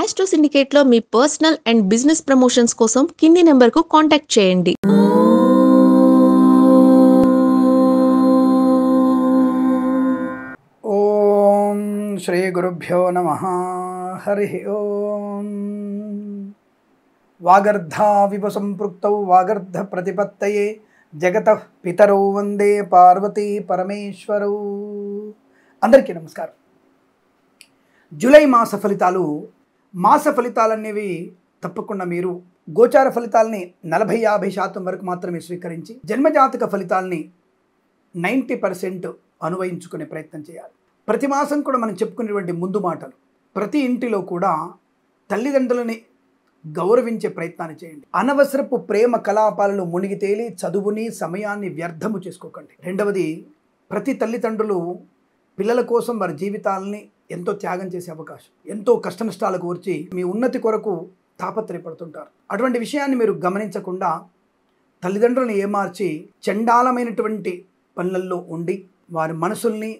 మాస్టో సిండికేట్లో మీ personal and business promotions కోసం కింది నెంబర్కు కాంటాక్ట్ చేయండి. ఓం శ్రీ గురుభ్యో నమః. హరి ఓం. వాగర్ధావివ సంపృక్తౌ వాగర్ధ ప్రతిపత్తయే జగతః పితరౌ వందే పార్వతీ పరమేశ్వరౌ. అందరికీ నమస్కారం. జూలై మాస ఫలితాలనేవి తప్పకుండా మీరు గోచార ఫలితాలని 40-50% వరకు మాత్రమే స్వీకరించి జన్మజాతక ఫలితాలని 90% అనువయించుకునే ప్రయత్నం చేయాలి. ప్రతి మాసం కూడా మనం చెప్పుకునేటువంటి ముందు మాటలు, ప్రతి ఇంటిలో కూడా తల్లిదండ్రులని గౌరవించే ప్రయత్నాన్ని చేయండి. అనవసరపు ప్రేమ కలాపాలలో మునిగి తేలి చదువుని సమయాన్ని వ్యర్థము చేసుకోకండి. రెండవది, ప్రతి తల్లిదండ్రులు పిల్లల కోసం వారి జీవితాలని ఎంతో త్యాగం చేసే అవకాశం, ఎంతో కష్టనష్టాలకు వచ్చి మీ ఉన్నతి కొరకు తాపత్రయపడుతుంటారు. అటువంటి విషయాన్ని మీరు గమనించకుండా తల్లిదండ్రులను ఏమార్చి చండాలమైనటువంటి పనులలో ఉండి వారి మనసుల్ని,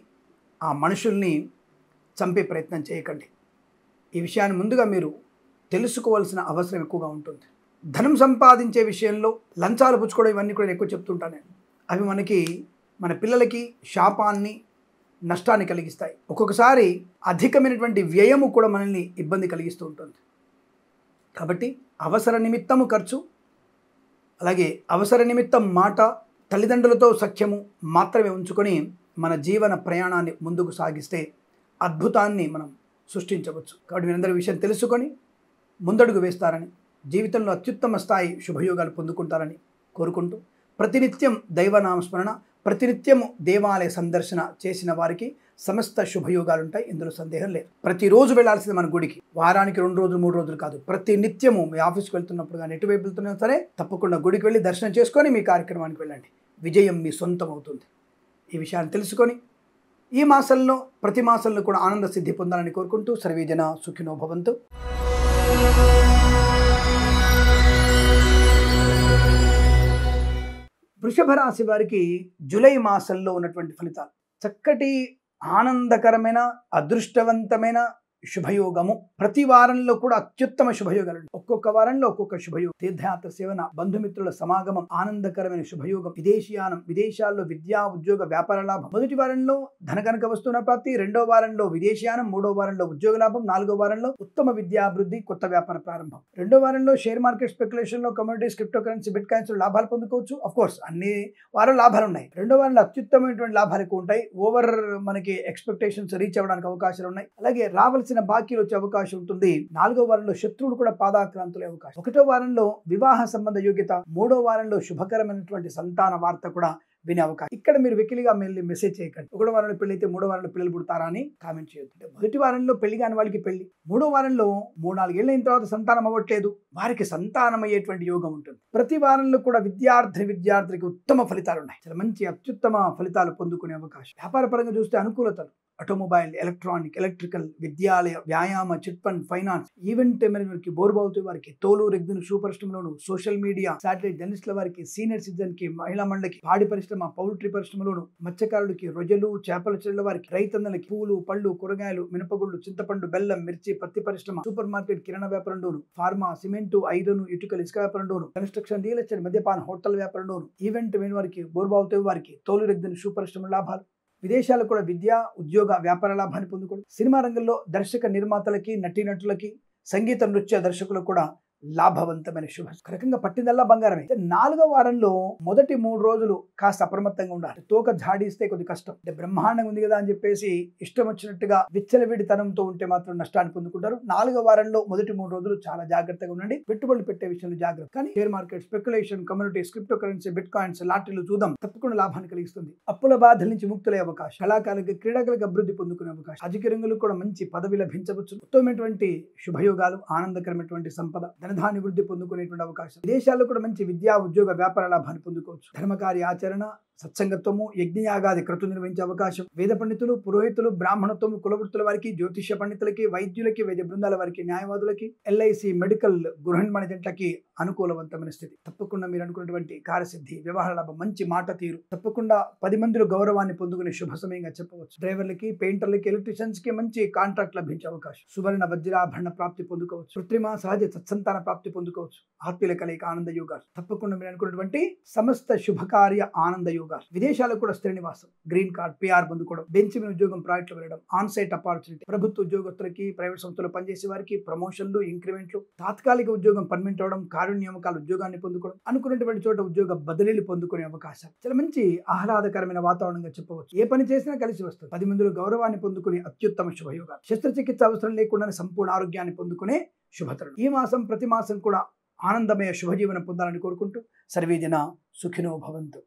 ఆ మనుషుల్ని చంపే ప్రయత్నం చేయకండి. ఈ విషయాన్ని ముందుగా మీరు తెలుసుకోవాల్సిన అవసరం ఎక్కువగా ఉంటుంది. ధనం సంపాదించే విషయంలో లంచాలు పుచ్చుకోవడం ఇవన్నీ కూడా ఎక్కువ చెప్తుంటాను నేను. అవి మన పిల్లలకి శాపాన్ని, నష్టాన్ని కలిగిస్తాయి. ఒక్కొక్కసారి అధికమైనటువంటి వ్యయము కూడా మనల్ని ఇబ్బంది కలిగిస్తూ ఉంటుంది. కాబట్టి అవసర నిమిత్తము ఖర్చు, అలాగే అవసర నిమిత్తం మాట, తల్లిదండ్రులతో సఖ్యము మాత్రమే ఉంచుకొని మన జీవన ప్రయాణాన్ని ముందుకు సాగిస్తే అద్భుతాన్ని మనం సృష్టించవచ్చు. కాబట్టి మీరందరూ విషయం తెలుసుకొని ముందడుగు వేస్తారని, జీవితంలో అత్యుత్తమ స్థాయి శుభయోగాలు పొందుకుంటారని కోరుకుంటూ, ప్రతినిత్యం దైవనామస్మరణ, ప్రతినిత్యము దేవాలయ సందర్శన చేసిన వారికి సమస్త శుభయోగాలు ఉంటాయి. ఇందులో సందేహం లేదు. ప్రతిరోజు వెళ్ళాల్సింది మన గుడికి. వారానికి 2 రోజులు 3 రోజులు కాదు, ప్రతి నిత్యము మీ ఆఫీస్కి వెళ్తున్నప్పుడు కానీ ఎటువైపు వెళ్తున్నా సరే తప్పకుండా గుడికి వెళ్ళి దర్శనం చేసుకొని మీ కార్యక్రమానికి వెళ్ళండి. విజయం మీ సొంతం అవుతుంది. ఈ విషయాన్ని తెలుసుకొని ఈ మాసంలో ప్రతి మాసంలో కూడా ఆనంద సిద్ధి పొందాలని కోరుకుంటూ సర్వేజన సుఖినో భవంతు. వృషభ రాశి వారికి జూలై మాసంలో ఉన్నటువంటి ఫలితాలు చక్కటి ఆనందకరమైన అదృష్టవంతమైన శుభయోగము. ప్రతి వారంలో కూడా అత్యుత్తమ శుభయోగాలు. ఒక్కొక్క వారంలో ఒక్కొక్క శుభయోగం. తీర్థయాత్ర సేవన, బంధుమిత్రుల సమాగమం, ఆనందకరమైన శుభయోగం, విదేశీయానం, విదేశాల్లో విద్యా ఉద్యోగ వ్యాపార లాభం. మొదటి వారంలో ధనకనక వస్తువుల ప్రాప్తి, 2వ వారంలో విదేశీయానం, 3వ వారంలో ఉద్యోగ లాభం, 4వ వారంలో ఉత్తమ విద్యాభివృద్ధి, కొత్త వ్యాపార ప్రారంభం. 2వ వారంలో షేర్ మార్కెట్ స్పెక్యులేషన్ లో, commodities, crypto currency, bit coins లాభాలు పొందుకోవచ్చు. అఫ్ కోర్స్ అన్ని వారం లాభాలు ఉన్నాయి. 2వ వారంలో అత్యుత్తమైనటువంటి లాభాలు ఎక్కువ ఉంటాయి. ఓవర్ మనకి ఎక్స్పెక్టేషన్స్ రీచ్ అవ్వడానికి అవకాశాలు ఉన్నాయి. అలాగే రావాల్సిన బాకీలు వచ్చే అవకాశం ఉంటుంది. 4వ వారంలో శత్రువులు కూడా పాదాక్రాంతులే అవకాశం. 1వ వారంలో వివాహ సంబంధ యోగ్యత, 3వ వారంలో శుభకరమైనటువంటి సంతాన వార్త కూడా వినే అవకాశం. ఇక్కడ మీరు వెకిలిగా మెసేజ్ చేయకండి. 1వ వారంలో పెళ్లి అయితే 3వ వారంలో పిల్లలు పుడతారా అని కామెంట్ చేయొద్దు. మొదటి వారంలో పెళ్లి కాని వాళ్ళకి పెళ్లి, 3వ వారంలో 3-4 ఏళ్ళ అయిన తర్వాత సంతానం అవ్వట్లేదు, వారికి సంతానం అయ్యేటువంటి యోగం ఉంటుంది. ప్రతి వారంలో కూడా విద్యార్థికి ఉత్తమ ఫలితాలు ఉన్నాయి. చాలా మంచి అత్యుత్తమ ఫలితాలు పొందుకునే అవకాశం. వ్యాపార పరంగా చూస్తే అనుకూలతలు, ఆటోమొబైల్, ఎలక్ట్రానిక్, ఎలక్ట్రికల్, విద్యాలయ, వ్యాయామ, చిట్ ఫండ్, ఫైనాన్స్, ఈవెంట్ వారికి, బోర్బావుతు వారికి, తోలు రెగ్జిన్ షూ పరిశ్రమలోను, సోషల్ మీడియా, శాటిలైట్ జర్నలిస్టుల వారికి, సీనియర్ సిటిజన్ కి, మహిళా మండలికి, పాడి పరిశ్రమ, పౌల్ట్రీ పరిశ్రమలోను, మత్స్యకారులకి, రొయ్యలు, చేపల చెరువుల వారికి, రైతన్నలకి, పూలు, పళ్ళు, కూరగాయలు, మినపగుళ్ళు, చింతపండు, బెల్లం, మిర్చి, పత్తి పరిశ్రమ, సూపర్ మార్కెట్, కిరాణా వ్యాపారంలోను, ఫార్మా, సిమెంటు, ఐరన్, ఇటుకలు, ఇసుక వ్యాపారంలోను, కన్స్ట్రక్షన్, రియల్ ఎస్టేట్, మద్యపాన, హోటల్ వ్యాపారంలోను, ఈవెంట్ వారికి, బోర్బావుతు వారికి, తోలు రెగ్జిన్ షూ పరిశ్రమ లాభాలు. విదేశాల్లో కూడా విద్యా ఉద్యోగ వ్యాపార లాభాన్ని పొందుకోండి. సినిమా రంగంలో దర్శక నిర్మాతలకి, నటీనటులకి, సంగీత నృత్య దర్శకులకు కూడా లాభవంతమైన శుభ. రకంగా పట్టిందల్లా బంగారమే. 4వ వారంలో మొదటి 3 రోజులు కాస్త అప్రమత్తంగా ఉండాలి. తోక జాడిస్తే కొద్ది కష్టం. అంటే బ్రహ్మాండంగా ఉంది కదా అని చెప్పేసి ఇష్టం వచ్చినట్టుగా విచ్చలవిడితనంతో ఉంటే మాత్రం నష్టాన్ని పొందుకుంటారు. 4వ వారంలో మొదటి 3 రోజులు చాలా జాగ్రత్తగా ఉండండి. పెట్టుబడులు పెట్టే విషయంలో జాగ్రత్త. కానీ share market, speculation, communities, cryptocurrency, bitcoins, లాటరీలు చూద్దాం, తప్పకుండా లాభాన్ని కలిగిస్తుంది. అప్పుల బాధల నుంచి ముక్తులయ్యే అవకాశం, కళాకారులకి, క్రీడాకారులకు అభివృద్ధి పొందుకునే అవకాశం, రాజకీయ రంగంలో కూడా మంచి పదవి లభించవచ్చు. ఉత్తమమైనటువంటి శుభయోగాలు, ఆనందకరమైనటువంటి సంపద, ధనధాన్య వృద్ధి పొందుకునేటువంటి అవకాశం. విదేశాల్లో కూడా మంచి విద్యా ఉద్యోగ వ్యాపార లాభాన్ని పొందుకోవచ్చు. ధర్మకార్య ఆచరణ, సత్సంగత్వము, యజ్ఞయాగాది క్రతువు నిర్వహించే అవకాశం, వేద పండితులు, పురోహితులు, బ్రాహ్మణత్వము, కులవృత్తుల వారికి, జ్యోతిష్య పండితులకి, వైద్యులకి, వైద్య బృందాల వారికి, న్యాయవాదులకి, ఎల్ఐసి, మెడికల్, గృహనిర్మాణ జంటలకి అనుకూలవంతమైన స్థితి. తప్పకుండా మీరు అనుకున్నటువంటి కార్యసిద్ధి, వ్యవహార లాభం, మంచి మాట తీరు, తప్పకుండా 10 మందిలో గౌరవాన్ని పొందుకునే శుభ సమయంగా చెప్పవచ్చు. డ్రైవర్లకి, పెయింటర్లకి, ఎలక్ట్రీషియన్స్ కి మంచి కాంట్రాక్ట్ లభించే అవకాశం. సువర్ణ వజ్రాభరణ ప్రాప్తి పొందుకోవచ్చు. కృత్రిమ సహజ సత్సంతాన ప్రాప్తి పొందుకోవచ్చు. ఆత్మీయుల కలయిక ఆనంద యోగాలు. తప్పకుండా మీరు అనుకున్నటువంటి సమస్త శుభకార్య ఆనంద యోగాలు. విదేశాలకు కూడా స్థిర నివాసం, గ్రీన్ కార్డ్, పిఆర్ పొందుకోవడం, బెంచ్ మీద ఉద్యోగం ప్రాజెక్టులు వెళ్ళడం, ఆన్ సైట్ ఆపర్చునిటీ, ప్రభుత్వ ఉద్యోగస్తులకి, ప్రైవేట్ సంస్థలు పనిచేసే వారికి ప్రమోషన్లు, ఇంక్రిమెంట్లు, తాత్కాలిక ఉద్యోగం పర్మనెంట్ అవడం, కార్య నియామకాలు, ఉద్యోగాన్ని పొందుకోవడం, అనుకున్నటువంటి చోట ఉద్యోగ బదిలీలు పొందుకునే అవకాశం. చాలా మంచి ఆహ్లాదకరమైన వాతావరణంగా చెప్పవచ్చు. ఏ పని చేసినా కలిసి వస్తుంది. 10 మందిలో గౌరవాన్ని పొందుకునే అత్యుత్తమ శుభయోగాలు. శస్త్రచికిత్స అవసరం లేకుండా సంపూర్ణ ఆరోగ్యాన్ని పొందుకునే శుభతరుణం. ఈ మాసం ప్రతి మాసం కూడా ఆనందమయ శుభజీవనం పొందాలని కోరుకుంటూ సర్వే జన సుఖినో భవంతు.